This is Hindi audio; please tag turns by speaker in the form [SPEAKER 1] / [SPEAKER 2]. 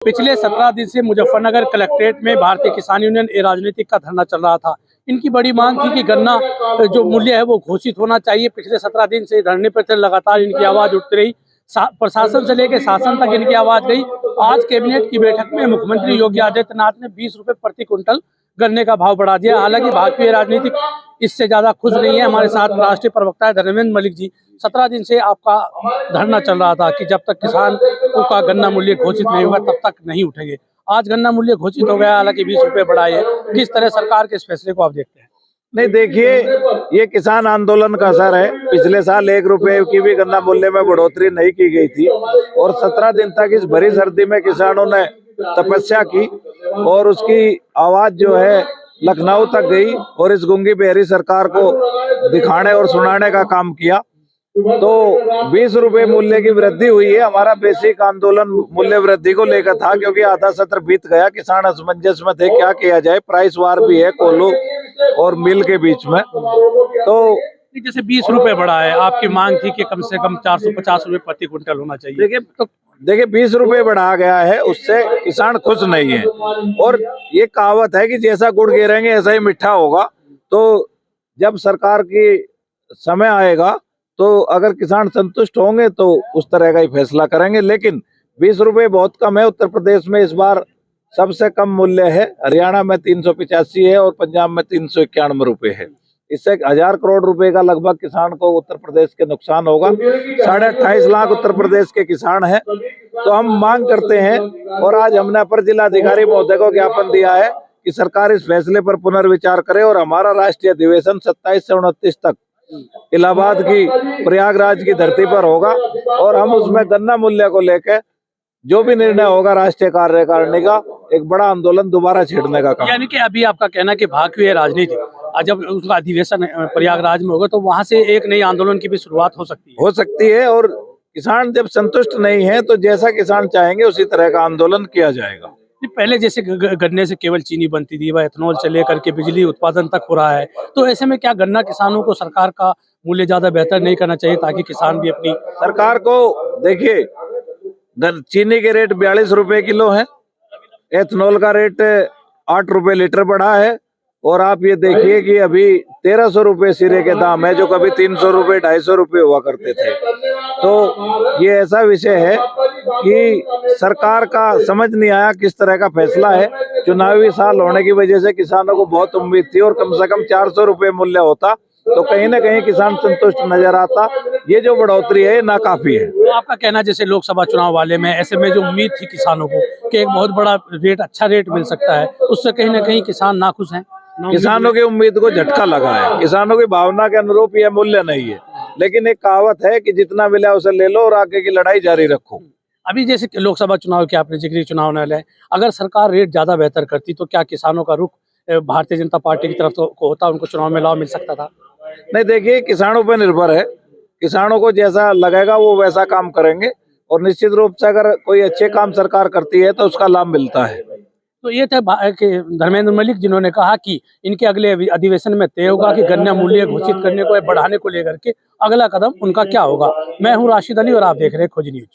[SPEAKER 1] पिछले 17 दिन से मुजफ्फरनगर कलेक्ट्रेट में भारतीय किसान यूनियन राजनीतिक का धरना चल रहा था। इनकी बड़ी मांग थी कि गन्ना जो मूल्य है वो घोषित होना चाहिए। पिछले 17 दिन से धरने पर लगातार इनकी आवाज उठती रही। प्रशासन से लेकर शासन तक इनकी आवाज गई। आज कैबिनेट की बैठक में मुख्यमंत्री योगी आदित्यनाथ ने 20 रुपए प्रति क्विंटल गन्ने का भाव बढ़ा दिया। हालांकि भारतीय राजनीतिक इससे ज्यादा खुश नहीं है। हमारे साथ राष्ट्रीय प्रवक्ता है धर्मेंद्र मलिक जी। 17 दिन से आपका धरना चल रहा था कि जब तक किसान का गन्ना मूल्य घोषित नहीं होगा तब तक नहीं उठेंगे। आज गन्ना मूल्य घोषित हो गया, हालांकि 20 रुपए बढ़ाए हैं। किस तरह सरकार के इस फैसले को आप देखते हैं?
[SPEAKER 2] नहीं, देखिए, ये किसान आंदोलन का असर है। पिछले साल 1 रुपए की भी गन्ना मूल्य में बढ़ोतरी नहीं की गई थी और 17 दिन तक इस भरी सर्दी में किसानों ने तपस्या की और उसकी आवाज जो है लखनऊ तक गई और इस गूंगी बहरी सरकार को दिखाने और सुनाने का काम किया। तो 20 रुपए मूल्य की वृद्धि हुई है। हमारा बेसिक आंदोलन मूल्य वृद्धि को लेकर था, क्योंकि आधा सत्र बीत गया, किसान असमंजस में थे, क्या किया जाए। प्राइस वार भी है कोल्हू और मिल के बीच में। तो
[SPEAKER 1] जैसे 20 रुपए बढ़ा है, आपकी मांग थी कि कम से कम 450 रुपए प्रति क्विंटल होना चाहिए।
[SPEAKER 2] देखिए 20 रुपए बढ़ा गया है, उससे किसान खुश नहीं है। और ये कहावत है कि जैसा गुड़ गिरेंगे ऐसा ही मीठा होगा। तो जब सरकार की समय आएगा तो अगर किसान संतुष्ट होंगे तो उस तरह का ही फैसला करेंगे। लेकिन 20 रुपए बहुत कम है। उत्तर प्रदेश में इस बार सबसे कम मूल्य है, हरियाणा में 385 है और पंजाब में 391 रुपए है। इससे 1000 करोड़ रुपए का लगभग किसान को उत्तर प्रदेश के नुकसान होगा। 28.5 लाख उत्तर प्रदेश के किसान हैं। तो हम मांग करते हैं और आज हमने अपर जिलाधिकारी महोदय को ज्ञापन दिया है कि सरकार इस फैसले पर पुनर्विचार करे और हमारा राष्ट्रीय अधिवेशन 27 से 29 तक इलाहाबाद की प्रयागराज की धरती पर होगा और हम उसमें गन्ना मूल्य को लेकर जो भी निर्णय होगा राष्ट्रीय कार्यकारिणी का, एक बड़ा आंदोलन दोबारा छेड़ने का काम।
[SPEAKER 1] यानी कि अभी आपका कहना है कि भागीय राजनीति जब उसका अधिवेशन प्रयागराज में होगा तो वहां से एक नई आंदोलन की भी शुरुआत हो सकती है।
[SPEAKER 2] और किसान जब संतुष्ट नहीं है तो जैसा किसान चाहेंगे उसी तरह का आंदोलन किया जाएगा।
[SPEAKER 1] पहले जैसे गन्ने से केवल चीनी बनती थी, वह एथेनॉल से लेकर के बिजली उत्पादन तक हो रहा है। तो ऐसे में क्या गन्ना किसानों को सरकार का मूल्य ज्यादा बेहतर नहीं करना चाहिए ताकि किसान भी अपनी
[SPEAKER 2] सरकार को, देखिए, चीनी के रेट 42 रुपए किलो है, एथेनॉल का रेट 8 रुपए लीटर बढ़ा है और आप ये देखिए कि अभी 1300 रुपए सिरे के दाम है, जो कभी 300 रुपए 250 रुपए हुआ करते थे। तो ये ऐसा विषय है कि सरकार का समझ नहीं आया किस तरह का फैसला है। चुनावी साल होने की वजह से किसानों को बहुत उम्मीद थी और कम से कम 400 रुपए मूल्य होता तो कहीं ना कहीं किसान संतुष्ट नजर आता। ये जो बढ़ोतरी है ना काफी है।
[SPEAKER 1] तो आपका कहना जैसे लोकसभा चुनाव वाले में ऐसे में जो उम्मीद थी किसानों को कि एक बहुत बड़ा रेट, अच्छा रेट मिल सकता है, उससे कहीं ना कहीं किसान नाखुश हैं।
[SPEAKER 2] किसानों की उम्मीद को झटका लगा है। किसानों की भावना के अनुरूप यह मूल्य नहीं है। लेकिन एक कहावत है कि जितना मिला उसे ले लो और आगे की लड़ाई जारी रखो।
[SPEAKER 1] अभी जैसे लोकसभा चुनाव के आपने जिक्र चुनाव न ले, अगर सरकार रेट ज्यादा बेहतर करती तो क्या किसानों का रुख भारतीय जनता पार्टी की तरफ को होता, उनको चुनाव में लाभ मिल सकता था?
[SPEAKER 2] नहीं, देखिए, किसानों पर निर्भर है। किसानों को जैसा लगेगा वो वैसा काम करेंगे और निश्चित रूप से अगर कोई अच्छे काम सरकार करती है तो उसका लाभ मिलता है।
[SPEAKER 1] तो ये थे धर्मेंद्र मलिक, जिन्होंने कहा कि इनके अगले अधिवेशन में तय होगा कि गन्ना मूल्य घोषित करने को या बढ़ाने को लेकर के अगला कदम उनका क्या होगा। मैं हूं राशिद अली और आप देख रहे हैं खोज न्यूज।